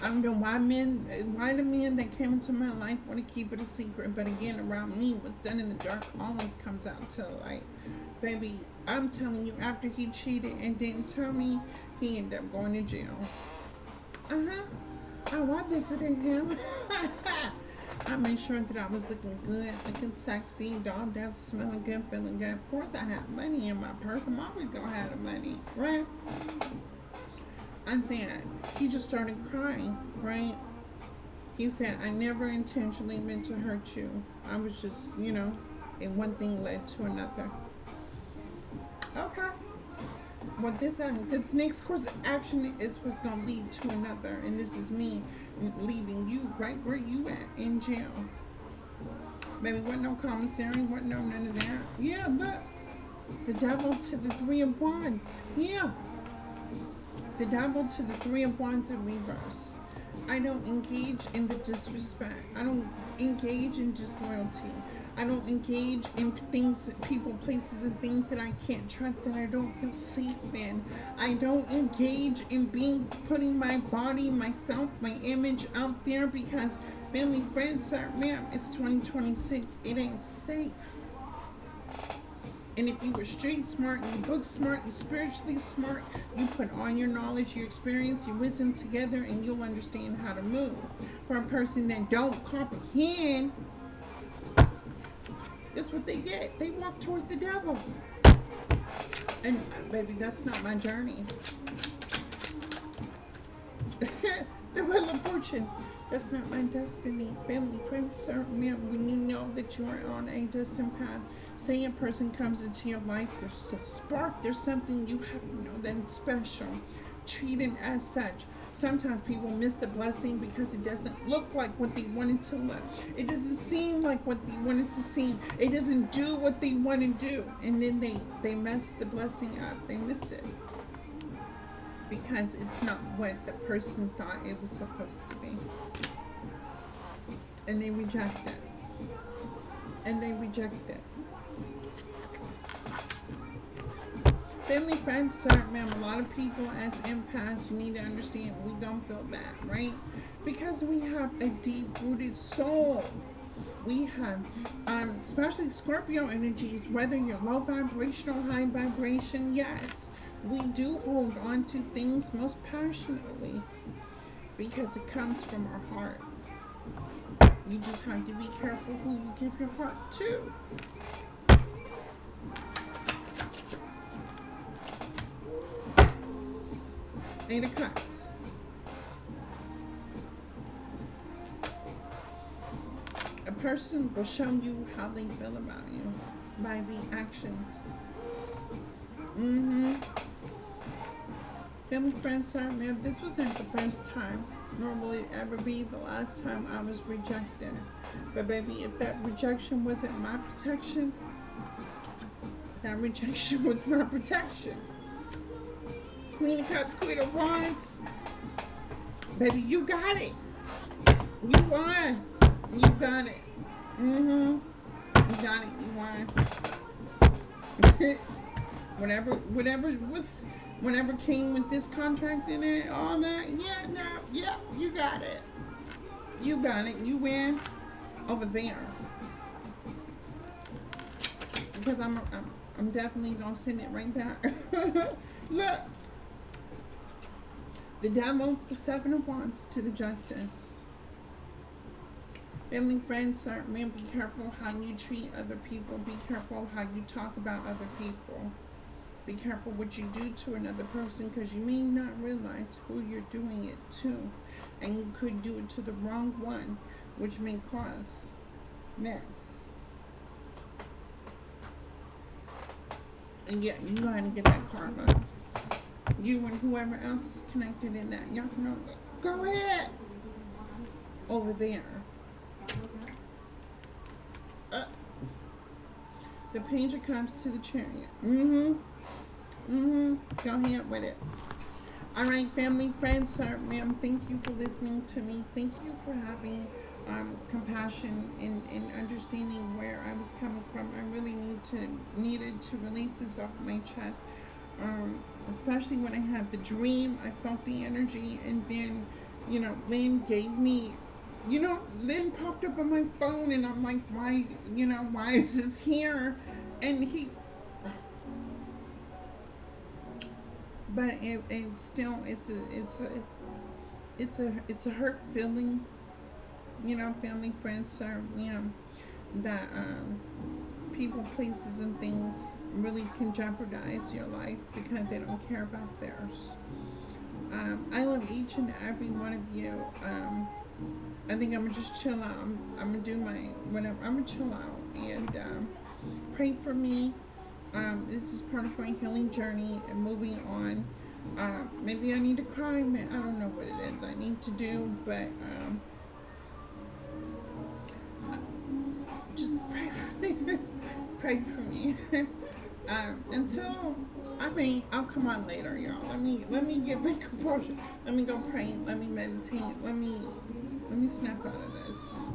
I don't know why the men that came into my life want to keep it a secret, but again, around me, what's done in the dark always comes out to the light. Baby, I'm telling you, after he cheated and didn't tell me, he ended up going to jail. Oh, I visited him. I made sure that I was looking good, looking sexy, dolled out, smelling good, feeling good. Of course, I have money in my purse. I'm always going to have the money, right? I'm saying, he just started crying, right? He said, I never intentionally meant to hurt you. I was just, and one thing led to another. Okay. Well, this next course of action is what's going to lead to another. And this is me leaving you right where you at, in jail. Baby, what no commissary, what no none of that. Yeah, look. The devil to the three of wands. Yeah. The devil to the three of wands in reverse. I don't engage in the disrespect. I don't engage in disloyalty. I don't engage in things, people, places, and things that I can't trust, that I don't feel safe in. I don't engage in putting my body, myself, my image out there because, family, friends, sir, ma'am, it's 2026. It ain't safe. And if you were street smart, you book smart, you spiritually smart, you put all your knowledge, your experience, your wisdom together, and you'll understand how to move. For a person that don't comprehend, that's what they get. They walk towards the devil. And baby, that's not my journey. The wheel of fortune. That's not my destiny. Family, friends, sir, ma'am, when you know that you are on a destined path, say a person comes into your life, there's a spark, there's something you have to know that it's special. Treat it as such. Sometimes people miss the blessing because it doesn't look like what they wanted to look. It doesn't seem like what they wanted to seem. It doesn't do what they want to do. And then they mess the blessing up. They miss it. Because it's not what the person thought it was supposed to be. And they reject it. And they reject it. Family, friends, sir, ma'am, a lot of people as empaths, you need to understand we don't feel that, right? Because we have a deep-rooted soul. We have, especially Scorpio energies, whether you're low vibrational, high vibration, yes, we do hold on to things most passionately because it comes from our heart. You just have to be careful who you give your heart to. Eight of Cups. A person will show you how they feel about you by the actions. Family, friends, sorry, man, this was not the first time, nor will it ever be the last time I was rejected. But baby, if that rejection wasn't my protection, that rejection was my protection. Queen of Cups, Queen of Wands. Baby, you got it. You won. You got it. You got it. You won. Whatever came with this contract in it, all that, you got it. You got it. You win over there. Because I'm definitely gonna send it right back. Look. The devil, the Seven of Wands to the Justice. Family, friends, sir, man, be careful how you treat other people. Be careful how you talk about other people. Be careful what you do to another person because you may not realize who you're doing it to. And you could do it to the wrong one, which may cause mess. And yeah, you know how to get that karma. You and whoever else is connected in that, y'all know. Go ahead. Over there. The Page of Cups to the Chariot. Go ahead with it. All right, family, friends, sir, ma'am, thank you for listening to me. Thank you for having compassion and understanding where I was coming from. I really needed to release this off my chest. Especially when I had the dream, I felt the energy, and then, Lynn gave me, Lynn popped up on my phone, and I'm like, why is this here? And but it's still, it's a hurt feeling, family, friends, sir, that, people, places, and things really can jeopardize your life because they don't care about theirs. I love each and every one of you. I think I'm gonna just chill out. I'm gonna do my whatever. I'm gonna chill out and pray for me. This is part of my healing journey and moving on. Maybe I need to cry. I don't know what it is I need to do, but just Pray for me. Until I'll come on later, y'all. Let me get my composure. Let me go pray. Let me meditate. Let me snap out of this.